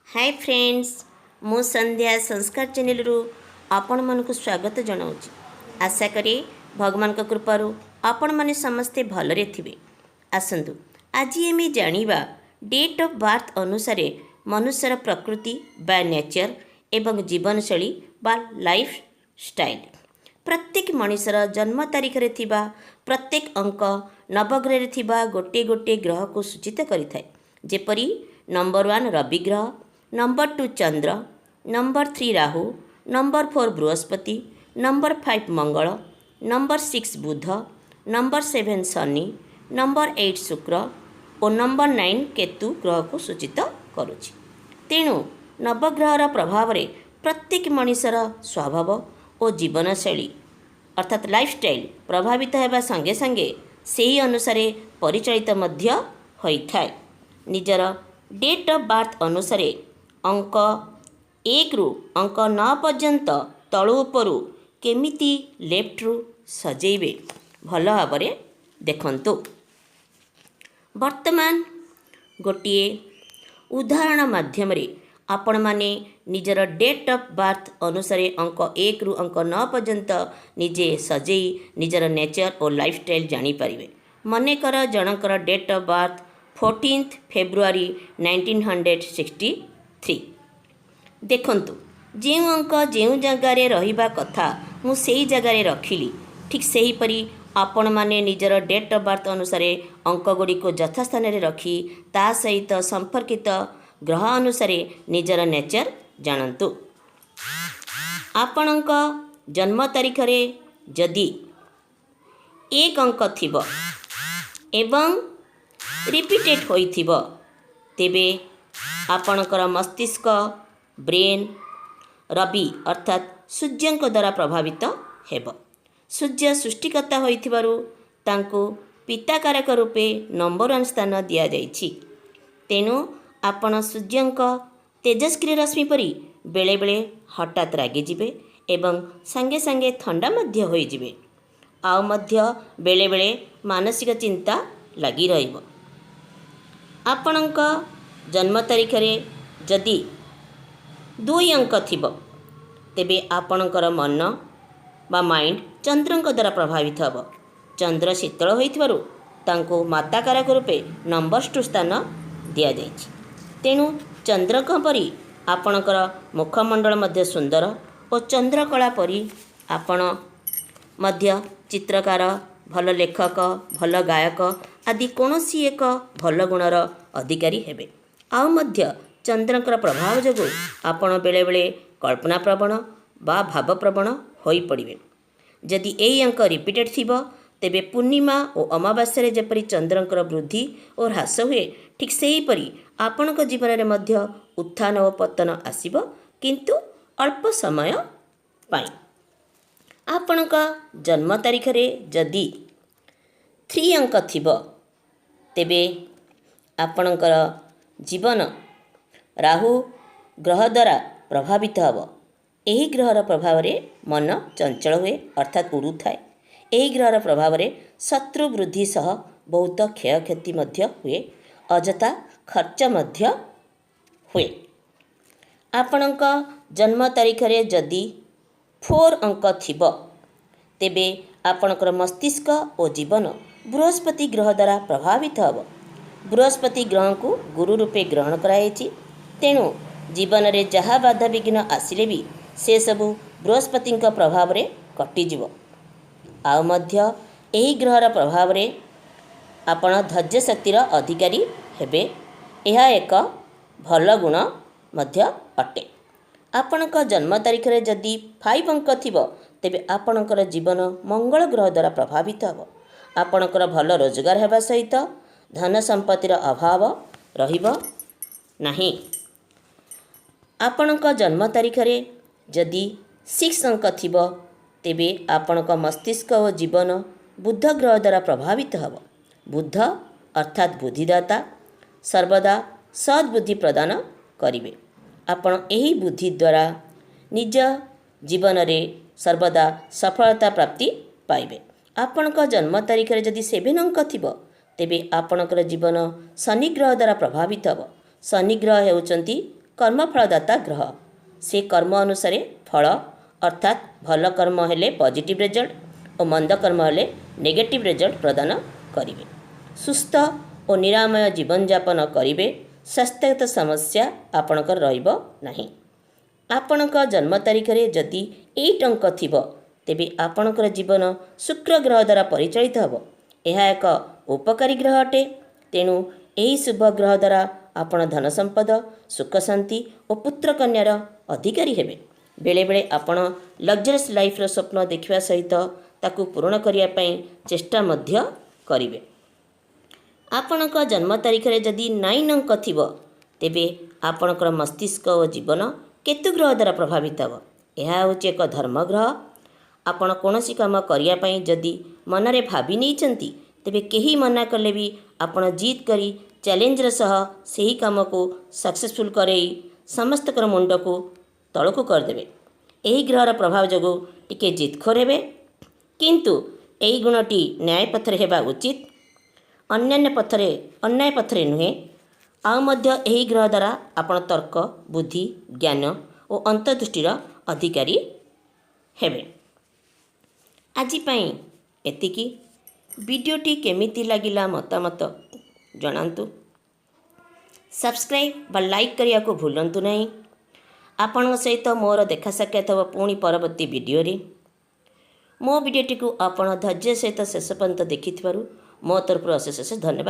Hi friends मु संध्या संस्कार channel रु आपण मानक स्वागत जनाऊँगी। आशा करे भगवान का कृपारू आपण माने समस्ते भलरे थिबे। आसंतु आज आम जानिबा डेट ऑफ बर्थ अनुसार मनुष्यर प्रकृति बा नेचर एवं जीवनशैली बा लाइफ स्टाइल प्रत्येक मनुष्यर जन्म तारीख रे थिबा प्रत्येक अंक नवग्रह रे थिबा गोटे गोटे ग्रह को सूचित करिथाय। जेपरि नंबर 1 रवि ग्रह, number 2 Chandra, number 3 Rahu, number 4 Brihaspati, number 5 Mangal, number 6 Budh, number 7 Shani, number 8 Shukra और नंबर 9 केतु ग्रह को सूचित करुछि। तेणु नवग्रहर प्रभाव रे प्रत्येक मनुष्यर स्वभाव और जीवनशैली अर्थात लाइफस्टाइल प्रभावित होगा संगे संगे सही अनुसार परिचालित मध्य होइथाय। निजर डेट ऑफ बर्थ अनुसार अंक 1 रु अंक 9 पर्यंत तळु उपरु केमिति लेफ्ट रु सजेइबे भल भाव देखंतु। वर्तमान गोटे उदाहरण माध्यम आपण माने निजर डेट ऑफ बर्थ अनुसार अंक 1 रु अंक 9 पर्यंत निजे सजेई निजर नेचर और लाइफस्टाइल जानी पारिबे। मनेकर जनकर डेट ऑफ बर्थ 14 फेब्रुआरी 1963 देखंतु जो अंक जो जगार रहिबा कथा मु सेही जगार रखिली ठीक सही परी आपण माने निजर डेट ऑफ बर्थ अनुसार अंक गुड़ी को यथास्थान रे रखी ता सहित संपर्कित ग्रह अनुसार निजर नेचर जानतु। आपणक जन्म तारीख रे जदि एक अंक थिबो एवं रिपीटेड होइथिबो तेबे आपणकर मस्तिष्क ब्रेन रवि अर्थात सूर्यंक द्वारा प्रभावित हेब। सूर्य सृष्टिकर्ता होइथिबारु तांको पिता कारक रूपे नंबर 1 स्थान दिया जाइछि। तेणु आपण सूर्यंक तेजस्क्रिय रश्मि परी बेले बेले हठात रागी जिबे एवं संगे संगे ठंडा मध्य होई जिबे आउ मध्य बेले बेले मानसिक चिंता लगी रहिबो। आपणक जन्म तारीख रे जदि 2 अंक थिबो तेबे आपणकर मन बा माइंड चंद्रंक द्वारा प्रभावित हब। चंद्र शीतल होइथिबारु तांको माता कारक रूपे नंबर 2 स्थान दिया जाइछि। तेणु चंद्रक परी आपणकर मुखमंडल मध्य सुंदर और चंद्रकला परी आपण मध्य चित्रकार भल लेखक भल गायक आदि कोनोसी एक भल गुणर अधिकारी हेबे। आउ मध्य चंद्रकर प्रभाव जोगु आपण बेले बेले कल्पना प्रवण बा भाव प्रवण होई पड़िबे। जदि एई अंक रिपीटेड थिबो तेबे पूर्णिमा और अमावास्या रे जेपरि चंद्रकर वृद्धि और ह्रास हुए ठीक सेही परी आपणक जीवन रे मध्य उत्थान और पतन आसीबो किंतु अल्प समय पाई। आपणक जन्म तारीख रे जदि 3 अंक थिबो तेबे आपणकर जीवन राहु ग्रह द्वारा प्रभावित हब। एही ग्रहर प्रभाव रे मन चंचल हुए अर्थात उड़ू थाए। एही ग्रहर प्रभाव रे शत्रु वृद्धि सह बहुत क्षयक्षति मध्य हुए अजथा खर्च मध्य हुए। आपणक जन्म तारीख रे जदि 4 अंक थिबो तेबे आपणकर मस्तिष्क और जीवन बृहस्पति ग्रह द्वारा प्रभावित हब। बृहस्पति ग्रह को गुरु रूपे ग्रहण कराइछि। तेणु जीवन रे जहाँ बाधा विघ्न आसिले भी से सबु बृहस्पति प्रभाव रे कटिजिवो। आउ मध्य एही ग्रहर प्रभाव रे आपण धैर्य शक्तिर अधिकारी हेबे। यह एक भल गुण मध्य अटे। आपणक जन्म तारीख रे जदि 5 अंक थिबो तेबे आपणकर जीवन मंगल ग्रह द्वारा प्रभावित हब। आपणकर भल रोजगार हेबा सहित धन संपत्तिर अभाव रहिबो नाही। आपणक जन्म तारीख रे जदि 6 अंक थिबो तेबे आपणक मस्तिष्क और जीवन बुध ग्रह द्वारा प्रभावित हब। बुध अर्थात बुद्धिदाता सर्वदा सद्बुद्धि प्रदान करिवे। आपण एही बुद्धि द्वारा निज जीवन रे सर्वदा सफलता प्राप्ति पाइबे। आपणक जन्म तारीख रे जदि 7 अंक थिबो तेबे आपणकर जीवन शनि ग्रह द्वारा प्रभावित हब। शनि ग्रह हेउचंती କର୍ମଫଳଦାତା ଗ୍ରହ। ସେ କର୍ମ ଅନୁସାରେ ଫଳ ଅର୍ଥାତ୍ ଭଲ କର୍ମ ହେଲେ ପଜିଟିଭ୍ ରେଜଲ୍ଟ ଓ ମନ୍ଦ କର୍ମ ହେଲେ ନେଗେଟିଭ୍ ରେଜଲ୍ଟ ପ୍ରଦାନ କରିବେ। ସୁସ୍ଥ ଓ ନିରାମୟ ଜୀବନଯାପନ କରିବେ। ସ୍ୱାସ୍ଥ୍ୟଗତ ସମସ୍ୟା ଆପଣଙ୍କର ରହିବ ନାହିଁ। ଆପଣଙ୍କ ଜନ୍ମ ତାରିଖରେ ଯଦି 8 ଅଙ୍କ ଥିବ ତେବେ ଆପଣଙ୍କର ଜୀବନ ଶୁକ୍ର ଗ୍ରହ ଦ୍ୱାରା ପରିଚାଳିତ ହେବ। ଏହା ଏକ ଉପକାରୀ ଗ୍ରହ ଅଟେ। ତେଣୁ ଏହି ଶୁଭ ଗ୍ରହ ଦ୍ୱାରା ଆପଣ ଧନ ସମ୍ପଦ, ସୁଖ ଶାନ୍ତି ଓ ପୁତ୍ର କନ୍ୟାର ଅଧିକାରୀ ହେବେ। ବେଳେବେଳେ ଆପଣ ଲକ୍ଜରିୟସ୍ ଲାଇଫ୍ର ସ୍ୱପ୍ନ ଦେଖିବା ସହିତ ତାକୁ ପୂରଣ କରିବା ପାଇଁ ଚେଷ୍ଟା ମଧ୍ୟ କରିବେ। ଆପଣଙ୍କ ଜନ୍ମ ତାରିଖରେ ଯଦି 9 ଅଙ୍କ ଥିବ ତେବେ ଆପଣଙ୍କର ମସ୍ତିଷ୍କ ଓ ଜୀବନ କେତୁ ଗ୍ରହ ଦ୍ୱାରା ପ୍ରଭାବିତ ହେବ। ଏହା ହେଉଛି ଏକ ଧର୍ମ ଗ୍ରହ। ଆପଣ କୌଣସି କାମ କରିବା ପାଇଁ ଯଦି ମନରେ ଭାବି ନେଇଛନ୍ତି ତେବେ କେହି ମନା କଲେ ବି ଆପଣ ଜିଦ୍ କରି ଚ୍ୟାଲେଞ୍ଜର ସହ ସେହି କାମକୁ ସକ୍ସେସଫୁଲ୍ କରେଇ ସମସ୍ତଙ୍କର ମୁଣ୍ଡକୁ ତଳକୁ କରିଦେବେ। ଏହି ଗ୍ରହର ପ୍ରଭାବ ଯୋଗୁଁ ଟିକେ ଜିଦଖୋର ହେବେ, କିନ୍ତୁ ଏହି ଗୁଣଟି ନ୍ୟାୟ ପଥରେ ହେବା ଉଚିତ, ଅନ୍ୟାୟ ପଥରେ ନୁହେଁ। ଆଉ ମଧ୍ୟ ଏହି ଗ୍ରହ ଦ୍ୱାରା ଆପଣ ତର୍କ, ବୁଦ୍ଧି, ଜ୍ଞାନ ଓ ଅନ୍ତର୍ଦୃଷ୍ଟିର ଅଧିକାରୀ ହେବେ। ଆଜି ପାଇଁ ଏତିକି। ଭିଡ଼ିଓଟି କେମିତି ଲାଗିଲା ମତାମତ ଜଣାନ୍ତୁ। ସବସ୍କ୍ରାଇବ୍ ବା ଲାଇକ୍ କରିବାକୁ ଭୁଲନ୍ତୁ ନାହିଁ। ଆପଣଙ୍କ ସହିତ ମୋର ଦେଖା ସାକ୍ଷାତ ହେବ ପୁଣି ପରବର୍ତ୍ତୀ ଭିଡ଼ିଓରେ। ମୋ ଭିଡ଼ିଓଟିକୁ ଆପଣ ଧୈର୍ଯ୍ୟ ସହିତ ଶେଷ ପର୍ଯ୍ୟନ୍ତ ଦେଖିଥିବାରୁ ମୋ ତରଫରୁ ଅଶେଷ ଧନ୍ୟବାଦ।